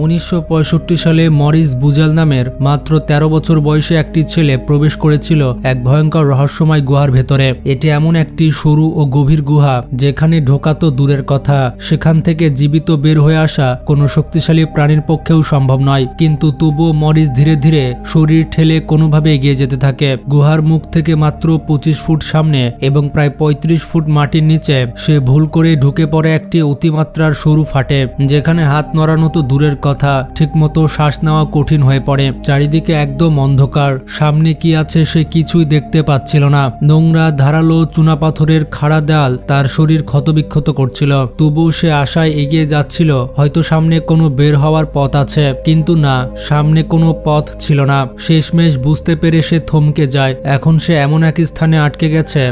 1965 সালে মরিস বুজেল নামের মাত্র 13 বছর বয়সে একটি ছেলে প্রবেশ করেছিল এক ভয়ঙ্কর রহস্যময় গুহার ভেতরে। এটি এমন একটি সরু ও গভীর গুহা যেখানে ঢোকা তো দূরের কথা, সেখান থেকে জীবিত বের হয়ে আসা কোনো শক্তিশালী প্রাণীর পক্ষেও সম্ভব নয়। কিন্তু তবুও মরিস ধীরে ধীরে শরীর ঠেলে কোনোভাবে এগিয়ে যেতে থাকে। গুহার মুখ থেকে মাত্র 25 ফুট সামনে এবং প্রায় 35 ফুট মাটির নিচে সে ভুল করে ঢুকে পড়ে একটি অতিমাত্রার সরু ফাটে, যেখানে হাত নড়ানো তো দূরের কথা, ঠিকমতো শ্বাস নেওয়া কঠিন হয়ে পড়ে। চারিদিকে একদম অন্ধকার, সামনে কি আছে সে কিছুই দেখতে পাচ্ছিল না। নোংরা ধারালো চুনাপাথরের খাড়া দেয়াল তার শরীর ক্ষতবিক্ষত করছিল। তবুও সে আশায় এগিয়ে যাচ্ছিল, হয়তো সামনে কোনো বের হওয়ার পথ আছে। কিন্তু না, সামনে কোনো পথ ছিল না। শেষমেশ বুঝতে পেরে সে থমকে যায়। এখন সে এমন এক স্থানে আটকে গেছে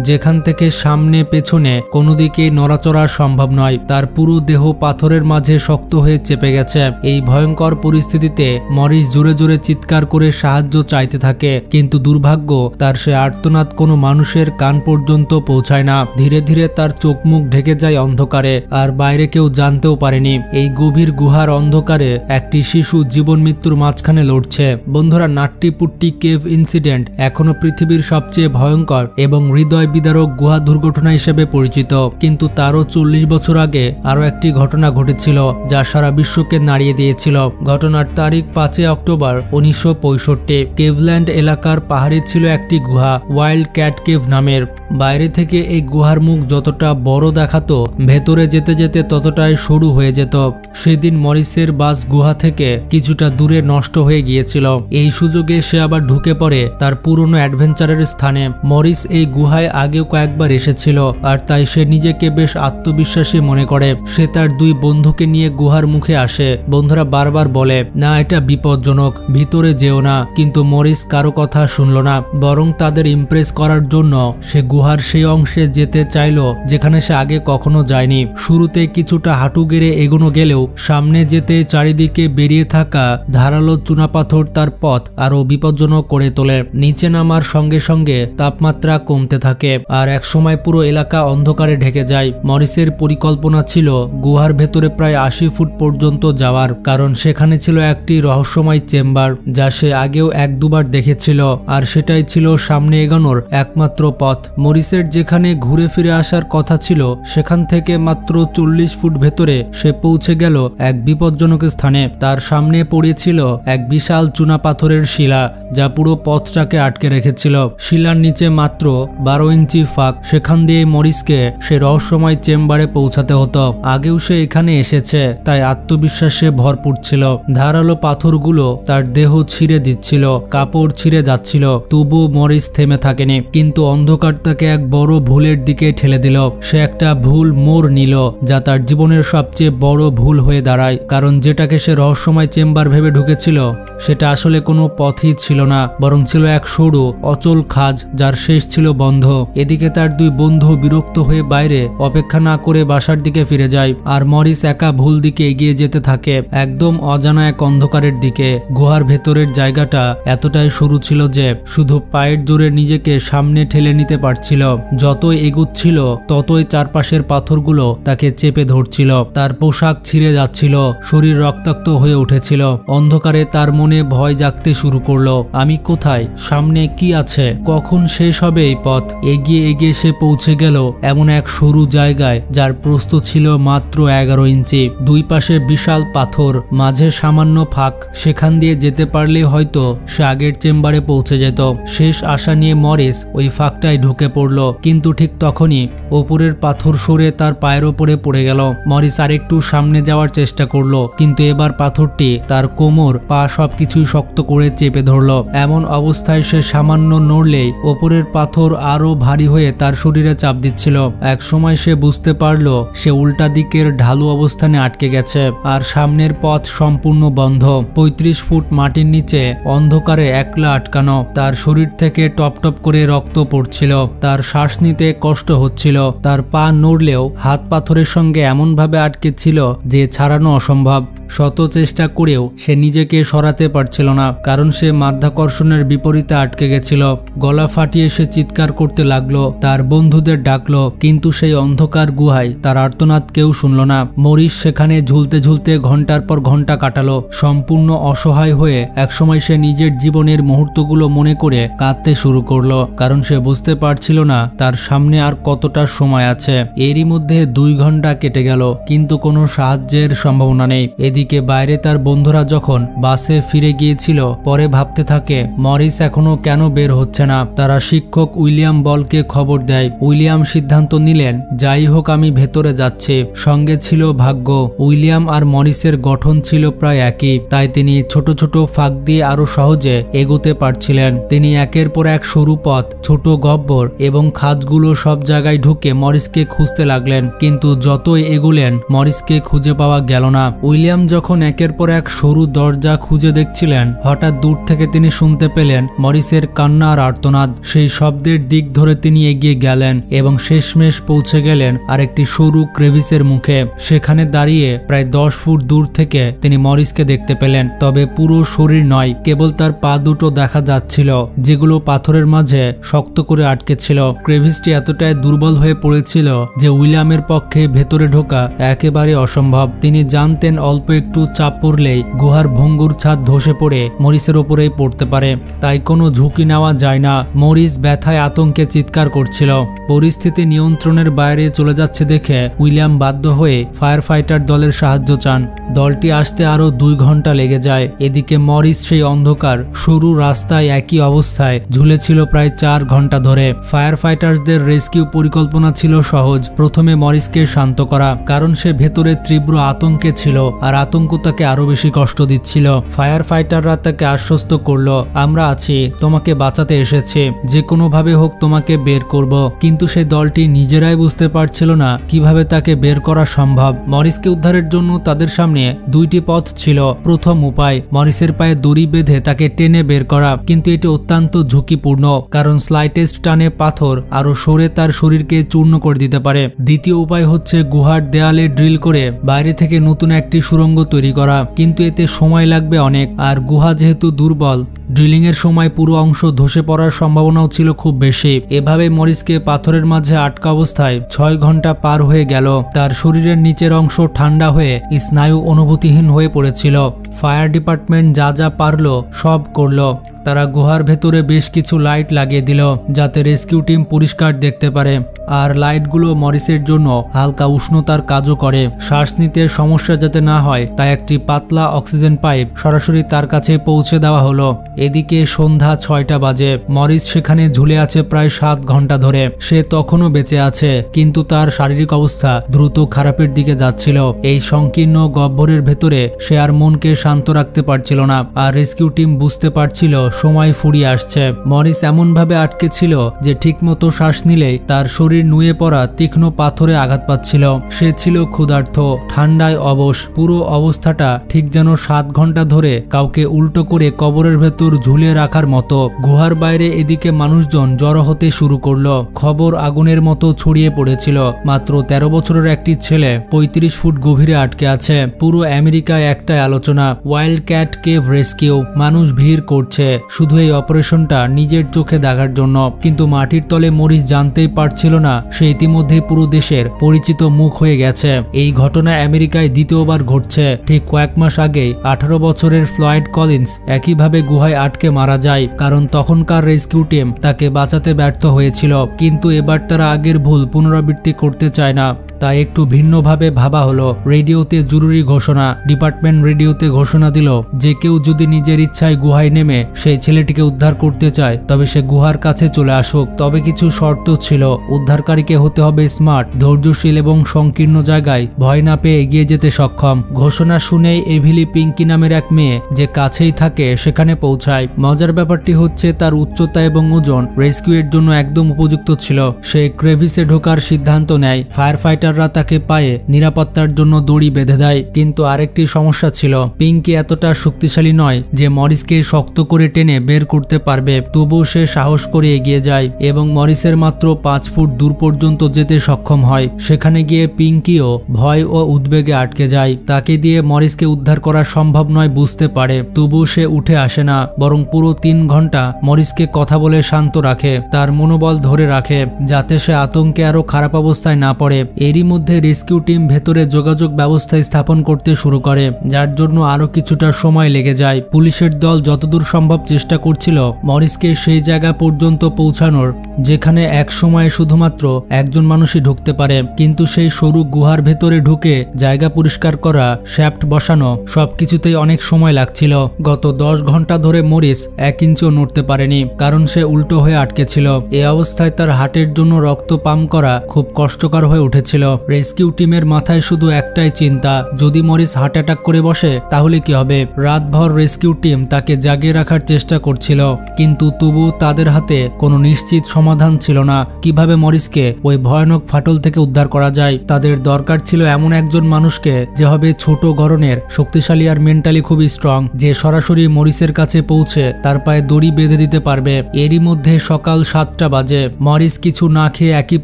যেখান থেকে সামনে পেছনে কোনো দিকেই নড়াচড়া সম্ভব নয়। তার পুরো দেহ পাথরের মাঝে শক্ত হয়ে চেপে গেছে। এই ভয়ঙ্কর পরিস্থিতিতে মরিস জোরে জোরে চিৎকার করে সাহায্য চাইতে থাকে, কিন্তু দুর্ভাগ্য তার সে আর্তনাদ কোনো মানুষের কান পর্যন্ত পৌঁছায় না। ধীরে ধীরে তার চোখ মুখ ঢেকে যায় অন্ধকারে, আর বাইরে কেউ জানতেও পারেনি এই গভীর গুহার অন্ধকারে একটি শিশু জীবন মৃত্যুর মাঝখানে লড়ছে। বন্ধুরা, নাট্টিপুট্টি কেভ ইনসিডেন্ট এখনো পৃথিবীর সবচেয়ে ভয়ঙ্কর এবং হৃদয় বিদারক গুহা দুর্ঘটনা হিসেবে পরিচিত। কিন্তু তারও 40 বছর আগে আরো একটি ঘটনা ঘটেছিল যা সারা বিশ্বকে নাড়িয়ে দিয়েছিল। ঘটনার তারিখ 5 অক্টোবর 1965। কেভল্যান্ড এলাকার পাহাড়ে ছিল একটি গুহা, ওয়াইল্ড ক্যাট কেভ নামের। বাইরে থেকে এই গুহার মুখ যতটা বড় দেখাতো, ভেতরে যেতে যেতে ততটাই সরু হয়ে যেত। সেদিন মরিসের বাস গুহা থেকে কিছুটা দূরে নষ্ট হয়ে গিয়েছিল। এই সুযোগে সে আবার ঢুকে পড়ে তার পুরনো অ্যাডভেঞ্চারের স্থানে। মরিস এই গুহায় আগেও কয়েকবার এসেছিল, আর তাই সে নিজেকে বেশ আত্মবিশ্বাসী মনে করে। সে তার 2 বন্ধুকে নিয়ে গুহার মুখে আসে। বন্ধুরা বারবার বলে, না এটা বিপজ্জনক, ভিতরে যেও না। কিন্তু মরিস কারো কথা শুনল না, বরং তাদের ইমপ্রেস করার জন্য সে গুহার সেই অংশে যেতে চাইল যেখানে সে আগে কখনো যায়নি। শুরুতে কিছুটা হাঁটু গেড়ে এগোনো গেলেও সামনে যেতে চারিদিকে বেরিয়ে থাকা ধারালো চুনাপাথর তার পথ আরো বিপজ্জনক করে তোলে। নিচে নামার সঙ্গে সঙ্গে তাপমাত্রা কমতে থাকে, আর একসময় পুরো এলাকা অন্ধকারে ঢেকে যায়। মরিসের পরিকল্পনা ছিল গুহার ভেতরে প্রায় 80 ফুট পর্যন্ত যাওয়ার, কারণ সেখানে ছিল একটি রহস্যময় চেম্বার যা সে আগেও 1-2 বার দেখেছিল, আর সেটাই ছিল সামনে এগোনোর একমাত্র পথ। মরিসের যেখানে ঘুরে ফিরে আসার কথা ছিল সেখান থেকে মাত্র 40 ফুট ভেতরে সে পৌঁছে গেল এক বিপজ্জনক স্থানে। তার সামনে পড়েছিল এক বিশাল চুনাপাথরের শিলা যা পুরো পথটাকে আটকে রেখেছিল। শিলার নিচে মাত্র 12 ইঞ্চি ফাঁক, সেখান দিয়ে মরিসকে সে রহস্যময় চেম্বারে পৌঁছাতে হতো। আগেও সে এখানে এসেছে, তাই আত্মবিশ্বাসে ভরপুর ছিল। ধারালো পাথরগুলো তার দেহ ছিঁড়ে দিচ্ছিল, কাপড় ছিঁড়ে যাচ্ছিল, তবুও মরিস থেমে থাকেনি। কিন্তু অন্ধকার তাকে এক বড় ভুলের দিকে ঠেলে দিল। সে একটা ভুল মোড় নিল যা তার জীবনের সবচেয়ে বড় ভুল হয়ে দাঁড়ায়, কারণ যেটাকে সে রহস্যময় চেম্বার ভেবে ঢুকেছিল সেটা আসলে কোনো পথই ছিল না, বরং ছিল এক সরু অচল খাজ যার শেষ ছিল বন্ধ। এদিকে তার 2 বন্ধু বিরক্ত হয়ে বাইরে অপেক্ষা না করে বাসার দিকে ফিরে যায়, আর মরিস একা ভুল দিকে এগিয়ে যেতে থাকে, একদম অজানা এক অন্ধকারের দিকে। গুহার ভেতরের জায়গাটা এতটাই সরু ছিল যে শুধু পায়ের জোরে নিজেকে সামনে ঠেলে নিতে পারছিল। যতই এগুচ্ছিল ততই চারপাশের পাথরগুলো তাকে চেপে ধরছিল। তার পোশাক ছিঁড়ে যাচ্ছিল, শরীর রক্তাক্ত হয়ে উঠেছিল। অন্ধকারে তার মনে ভয় জাগতে শুরু করলো। আমি কোথায়? সামনে কি আছে? কখন শেষ হবে এই পথ? এগিয়ে এগিয়ে সে পৌঁছে গেল এমন এক সরু জায়গায় যার প্রস্থ ছিল মাত্র 11 ইঞ্চি। 2 পাশে বিশাল পাথর, মাঝে সামান্য ফাঁক। সেখান দিয়ে যেতে পারলে হয়তো সে আগের চেম্বারে পৌঁছে যেত। শেষ আশা নিয়ে মরিস ওই ফাঁকটায় ঢুকে পড়ল, কিন্তু ঠিক তখনই ওপরের পাথর সরে তার পায়ের ওপরে পড়ে গেল। মরিস আরেকটু সামনে যাওয়ার চেষ্টা করলো, কিন্তু এবার পাথরটি তার কোমর, পা সবকিছুই শক্ত করে চেপে ধরল। এমন অবস্থায় সে সামান্য নড়লেই ওপরের পাথর আরো ভারী হয়ে তার শরীরে চাপ দিচ্ছিল। এক সময় সে বুঝতে পারল সে উল্টা দিকের ঢালু অবস্থানে আটকে গেছে, আর সামনের পথ সম্পূর্ণ বন্ধ। 35 ফুট মাটির নিচে অন্ধকারে একলা আটকানো। তার শরীর থেকে টপ টপ করে রক্ত পড়ছিল, তার শ্বাস নিতে কষ্ট হচ্ছিল। তার পা নড়লেও হাত পাথরের সঙ্গে এমনভাবে আটকে ছিল যে ছাড়ানো অসম্ভব। শত চেষ্টা করেও সে নিজেকে সরাতে পারছিল না, কারণ সে মাধ্যাকর্ষণের বিপরীতে আটকে গেছিল। গলা ফাটিয়ে সে চিৎকার করতে লাগলো, তার বন্ধুদের ডাকলো, কিন্তু সেই অন্ধকার গুহায় তার আর্তনাদ কেউ শুনল না। মরিস সেখানে ঝুলতে ঝুলতে ঘন্টা ঘন্টার পর ঘন্টা কাটালো। সম্পূর্ণ অসহায় হয়ে একসময় সে নিজের জীবনের মুহূর্তগুলো মনে করে কাঁদতে শুরু করলো, কারণ সে বুঝতে পারছিল না তার সামনে আর কতটা সময় আছে। এরই মধ্যে 2 ঘন্টা কেটে গেল, কিন্তু কোনো সাহায্যের সম্ভাবনা নেই। এদিকে বাইরে তার বন্ধুরা যখন বাসে ফিরে গিয়েছিল, পরে ভাবতে থাকে মরিস এখনো কেন বের হচ্ছে না। তারা শিক্ষক উইলিয়াম বলকে খবর দেয়। উইলিয়াম সিদ্ধান্ত নিলেন, যাই হোক আমি ভেতরে যাচ্ছি। সঙ্গে ছিল ভাগ্য। উইলিয়াম আর মরিসের গঠন ছিল প্রায় একই, তাই তিনি ছোট ছোট ফাঁক দিয়ে আরো সহজে এগোতে পারছিলেন। তিনি একের পর এক সরু পথ, ছোট গহ্বর এবং খাদগুলো সব জায়গায় ঢুকে মরিসকে খুঁজতে লাগলেন, কিন্তু যতই এগোলেন মরিসকে খুঁজে পাওয়া গেল না। উইলিয়াম যখন একের পর এক সরু দরজা খুঁজে দেখছিলেন, হঠাৎ দূর থেকে তিনি শুনতে পেলেন মরিসের কান্না আর আর্তনাদ। সেই শব্দের দিক ধরে তিনি এগিয়ে গেলেন এবং শেষমেশ পৌঁছে গেলেন আরেকটি সরু ক্রেভিসের মুখে। সেখানে দাঁড়িয়ে প্রায় 10 ফুট দূর থেকে তিনি মরিসকে দেখতে পেলেন, তবে পুরো শরীর নয়, কেবল তার পা দুটো দেখা যাচ্ছিল, যেগুলো পাথরের মাঝে শক্ত করে আটকে ছিল। ক্রেভিসটি এতটাই দুর্বল হয়ে পড়েছিল যে উইলিয়ামের পক্ষে ভেতরে ঢোকা একেবারে অসম্ভব। তিনি জানতেন অল্প একটু চাপ পড়লেই গুহার ভঙ্গুর ছাদ ধসে পড়ে মরিসের ওপরেই পড়তে পারে, তাই কোনো ঝুঁকি নেওয়া যায় না। মরিস ব্যথায় আতঙ্কে চিৎকার করছিল। পরিস্থিতি নিয়ন্ত্রণের বাইরে চলে যাচ্ছে দেখে উইলিয়াম বাধ্য হয়ে ফায়ার ফাইটার দলের সাহায্য চান। দলটি আসতে আরো 2 ঘন্টা লেগে যায়। এদিকে মরিস সেই অন্ধকার সরু রাস্তায় একই অবস্থায় ঝুলেছিল প্রায় 4 ঘন্টা ধরে। ফায়ার ফাইটার্সদের রেস্কিউ পরিকল্পনা ছিল সহজ। প্রথমে মরিসকে শান্ত করা, কারণ সে ভেতরে তীব্র আতঙ্কে ছিল আর আতঙ্ক তাকে আরো বেশি কষ্ট দিচ্ছিল। ফায়ার ফাইটাররা তাকে আশ্বস্ত করলো, আমরা আছি, তোমাকে বাঁচাতে এসেছে, যে কোনো ভাবে হোক তোমাকে বের করব। কিন্তু সেই দলটি নিজেরাই বুঝতে পারছিল না কিভাবে তাকে বের করা সম্ভব। মরিসকে উদ্ধারের জন্য তাদের সামনে 2টি পথ ছিল। প্রথম উপায় মরিসের পায়ে দড়ি বেঁধে তাকে টেনে বের করা, কিন্তু এটি অত্যন্ত ঝুঁকিপূর্ণ, কারণ স্লাইটেস্ট টানে পাথর আরো সরে তার শরীরকে চূর্ণ করে দিতে পারে। দ্বিতীয় উপায় হচ্ছে গুহার দেয়ালে ড্রিল করে বাইরে থেকে নতুন একটি সুড়ঙ্গ তৈরি করা, কিন্তু এতে সময় লাগবে অনেক, আর গুহা যেহেতু দুর্বল, ড্রিলিং এর সময় পুরো অংশ ধসে পড়ার সম্ভাবনাও ছিল খুব বেশি। এভাবে মরিসকে পাথরের মাঝে আটকা অবস্থায় 6 ঘন্টা পার হয়ে গেল। তার শরীরের নিচের অংশ ঠান্ডা হয়ে স্নায়ু অনুভূতিহীন হয়ে পড়েছিল। ফায়ার ডিপার্টমেন্ট যা যা পারল সব করলো। তারা গুহার ভেতরে বেশ কিছু লাইট লাগিয়ে দিল যাতে রেস্কিউ টিম পরিষ্কার দেখতে পারে, আর লাইটগুলো মরিসের জন্য হালকা উষ্ণতার কাজও করে। শ্বাস নিতে সমস্যা যাতে না হয় তাই একটি পাতলা অক্সিজেন পাইপ সরাসরি তার কাছে পৌঁছে দেওয়া হলো। এদিকে সন্ধ্যা 6টা বাজে। মরিস সেখানে ঝুলে আছে প্রায় 7 ঘন্টা ধরে। সে তখনও বেঁচে আছে, কিন্তু তার শারীরিক অবস্থা দ্রুত খারাপের দিকে যাচ্ছিল। এই সংকীর্ণ গহ্বরের ভেতরে সে আর মনকে শান্ত রাখতে পারছিল না, আর রেস্কিউ টিম বুঝতে পারছিল সময় ফুরিয়ে আসছে। মরিস এমনভাবে আটকে ছিল যে ঠিকমতো শ্বাস নিলেই তার শরীর নুয়ে পড়া তীক্ষ্ণ পাথরে আঘাত পাচ্ছিল। সে ছিল ক্ষুধার্ত, ঠান্ডায় অবশ। পুরো অবস্থাটা ঠিক যেন 7 ঘন্টা ধরে কাউকে উল্টো করে কবরের ভেতর ঝুলিয়ে রাখার মতো। গুহার বাইরে এদিকে মানুষজন জড়ো হতে শুরু করলো। খবর আগুনের মতো ছড়িয়ে পড়েছিল। মাত্র 13 বছরের একটি ছেলে 35 ফুট গভীরে আটকে আছে। পুরো আমেরিকায় একটাই আলোচনা, ওয়াইল্ড ক্যাট কেভ রেস্কিউ। মানুষ ভিড় করছে শুধু এই অপারেশনটা নিজের চোখে দেখার জন্য, কিন্তু মাটির তলে মরিস জানতেই পারছিল না সে ইতিমধ্যে পুরো দেশের পরিচিত মুখ হয়ে গেছে। এই ঘটনা আমেরিকায় দ্বিতীয়বার ঘটছে। ঠিক কয়েক মাস আগে 18 বছরের ফ্লয়েড কলিন্স একইভাবে গুহায় আটকে মারা যায়, কারণ তখনকার রেস্কিউ টিম তাকে বাঁচাতে ব্যর্থ হয়েছিল। কিন্তু এবার তারা আগের ভুল পুনরাবৃত্তি করতে চায় না, তাই একটু ভিন্নভাবে ভাবা হলো। রেডিওতে জরুরি ঘোষণা। ডিপার্টমেন্ট রেডিওতে ঘোষণা দিল যে কেউ যদি নিজের ইচ্ছায় গুহায় নেমে সেই ছেলেটিকে উদ্ধার করতে চায় তবে সে গুহার কাছে চলে আসুক। তবে কিছু শর্ত ছিল। উদ্ধারকারীকে হতে হবে স্মার্ট, ধৈর্যশীল এবং সংকীর্ণ জায়গায় ভয় না পেয়ে এগিয়ে যেতে সক্ষম। ঘোষণা শুনেই এভিলি পিঙ্কি নামের এক মেয়ে যে কাছেই থাকে সেখানে পৌঁছায়। মজার ব্যাপারটি হচ্ছে তার উচ্চতা এবং ওজন রেস্কিউ এর জন্য একদম উপযুক্ত ছিল। সে ক্রেভিসে ঢোকার সিদ্ধান্ত নেয়। ফায়ার ফাইটাররা তাকে পায়ে নিরাপত্তার জন্য দড়ি বেঁধে দেয়। কিন্তু আরেকটি সমস্যা ছিল, পিঙ্কি এতটা শক্তিশালী নয় যে মরিসকে শক্ত করে টেনে বের করতে পারবে। তবুও সে সাহস করে এগিয়ে যায় এবং মরিসের মাত্র 5 ফুট দূর পর্যন্ত যেতে সক্ষম হয়। সেখানে গিয়ে পিঙ্কিও ভয় ও উদ্বেগে আটকে যায়। তাকে দিয়ে মরিসকে উদ্ধার করা সম্ভব নয় বুঝতে পারে, তবুও সে উঠে আসে না, বরং পুরো 3 ঘন্টা মরিসকে কথা বলে শান্ত রাখে, তার মনোবল ধরে রাখে যাতে সে আতঙ্কে আরো খারাপ অবস্থায় না পড়ে। এরই এরই মধ্যে রেস্কিউ টিম ভেতরে যোগাযোগ ব্যবস্থা স্থাপন করতে শুরু করে, যার জন্য আরো কিছুটা সময় লেগে যায়। পুলিশের দল যতদূর সম্ভব চেষ্টা করছিল মরিসকে সেই জায়গা পর্যন্ত পৌঁছানোর যেখানে এক সময়ে শুধুমাত্র একজন মানুষই ঢুকতে পারে, কিন্তু সেই সরু গুহার ভেতরে ঢুকে জায়গা পরিষ্কার করা, শ্যাফট বসানো সবকিছুতেই অনেক সময় লাগছিল। গত 10 ঘন্টা ধরে মরিস 1 ইঞ্চিও নড়তে পারেনি, কারণ সে উল্টো হয়ে আটকে ছিল। এ অবস্থায় তার হার্টের জন্য রক্ত পাম্প করা খুব কষ্টকর হয়ে উঠেছিল। রেস্কিউ টিমের মাথায় শুধু একটাই চিন্তা, যদি মরিস হার্ট অ্যাটাক করে বসে তাহলে কি হবে। রাতভর রেস্কিউ টিম তাকে জাগিয়ে রাখার চেষ্টা করছিল, কিন্তু তবুও তাদের হাতে কোনো নিশ্চিত সমাধান ছিল না কিভাবে মরিসকে ওই ভয়ানক ফাটল থেকে উদ্ধার করা যায়। তাদের দরকার ছিল এমন একজন মানুষকে যে হবে ছোট গড়নের, শক্তিশালী আর মেন্টালি খুবই স্ট্রং, যে সরাসরি মরিসের কাছে পৌঁছে তার পায়ে দড়ি বেঁধে দিতে পারবে। এরই মধ্যে সকাল 7টা বাজে। মরিস কিছু না খেয়ে একই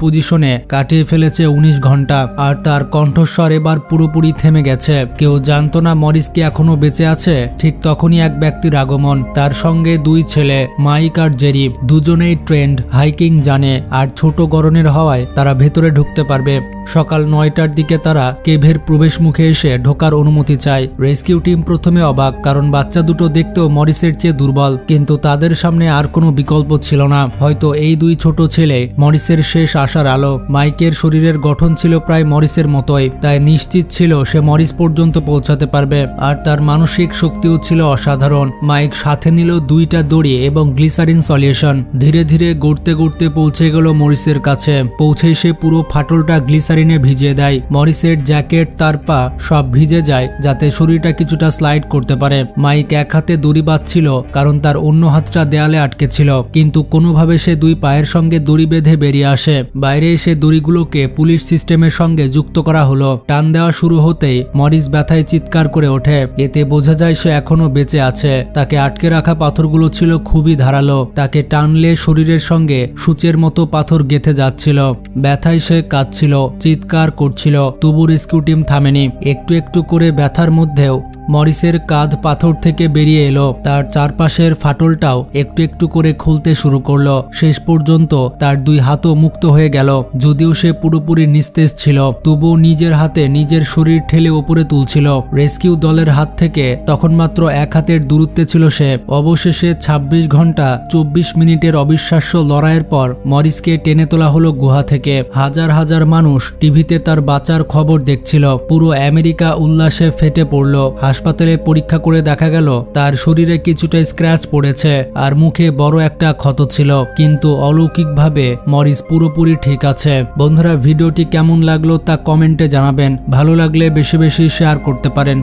পজিশনে কাটিয়ে ফেলেছে 19 ঘন্টা, আর তার কণ্ঠস্বর এবার পুরোপুরি থেমে গেছে। কেউ জানতো না মরিস কি এখনো বেঁচে আছে। ঠিক তখনই এক ব্যক্তির আগমন, তার সঙ্গে 2 ছেলে, মাইক আর জেরি। দুজনেই ট্রেন্ড, হাইকিং জানে, আর ছোট গড়নের হওয়ায় তারা ভেতরে ঢুকতে পারবে। সকাল 9টার দিকে তারা কেভের প্রবেশ মুখে এসে ঢোকার অনুমতি চায়। রেস্কিউ টিম প্রথমে অবাক, কারণ বাচ্চা দুটো দেখতেও মরিসের চেয়ে দুর্বল, কিন্তু তাদের সামনে আর কোনো বিকল্প ছিল না। হয়তো এই 2 ছোট ছেলে মরিসের শেষ আশার আলো। মাইকের শরীরের গঠন ছিল প্রায় মরিসের মতোই, তাই নিশ্চিত ছিল সে মরিস পর্যন্ত পৌঁছাতে পারবে, আর তার মানসিক শক্তিও ছিল অসাধারণ। মাইক সাথে নিল 2টা দড়ি এবং গ্লিসারিন সলিউশন। ধীরে ধীরে গড়তে গড়তে পৌঁছে গেল মরিসের কাছে। পৌঁছেই সে পুরো ফাটলটা গ্লিসারিনে ভিজিয়ে দেয়। মরিসের জ্যাকেট, তার পা সব ভিজে যায় যাতে শরীরটা কিছুটা স্লাইড করতে পারে। মাইক এক হাতে দড়ি বাঁধছিল, কারণ তার অন্য হাতটা দেয়ালে আটকে ছিল, কিন্তু কোনোভাবে সে 2 পায়ের সঙ্গে দড়ি বেঁধে বেরিয়ে আসে। বাইরে এসে দড়িগুলোকে পুলিশ সিস্টেমের সঙ্গে যুক্ত করা হলো। টান দেওয়া শুরু হতেই মরিস ব্যথায় চিৎকার করে ওঠে। এতে বোঝা যায় সে এখনো বেঁচে আছে। তাকে আটকে রাখা পাথরগুলো ছিল খুবই ধারালো, তাকে টানলে শরীরের সঙ্গে সূচের মতো পাথর গেঁথে যাচ্ছিল। ব্যথায় সে কাঁদছিল, চিৎকার করছিল, তবু রেস্কিউ টিম থামেনি। একটু একটু করে ব্যথার মধ্যেও মরিসের কাঁধ পাথর থেকে বেরিয়ে এলো। তার চারপাশের ফাটলটাও একটু একটু করে খুলতে শুরু করলো। শেষ পর্যন্ত তার 2 হাতও মুক্ত হয়ে গেল। যদিও সে পুরোপুরি নিস্তেজ ছিল, তবুও নিজের হাতে নিজের শরীর ঠেলে উপরে তুলছিল। রেস্কিউ দলের হাত থেকে তখন মাত্র 1 হাতের দূরত্বে ছিল সে। অবশেষে 26 ঘন্টা 24 মিনিটের অবিশ্বাস্য লড়াইয়ের পর মরিসকে টেনে তোলা হলো গুহা থেকে। হাজার হাজার মানুষ টিভিতে তার বাঁচার খবর দেখছিল। পুরো আমেরিকা উল্লাসে ফেটে পড়ল। হাসপাতালে পরীক্ষা করে দেখা গেল তার শরীরে কিছুটা স্ক্র্যাচ পড়েছে আর মুখে বড় একটা ক্ষত ছিল, কিন্তু অলৌকিকভাবে মরিস পুরোপুরি ঠিক আছে। বন্ধুরা, ভিডিওটি কেমন লাগলো তা কমেন্টে জানাবেন। ভালো লাগলে বেশি বেশি শেয়ার করতে পারেন।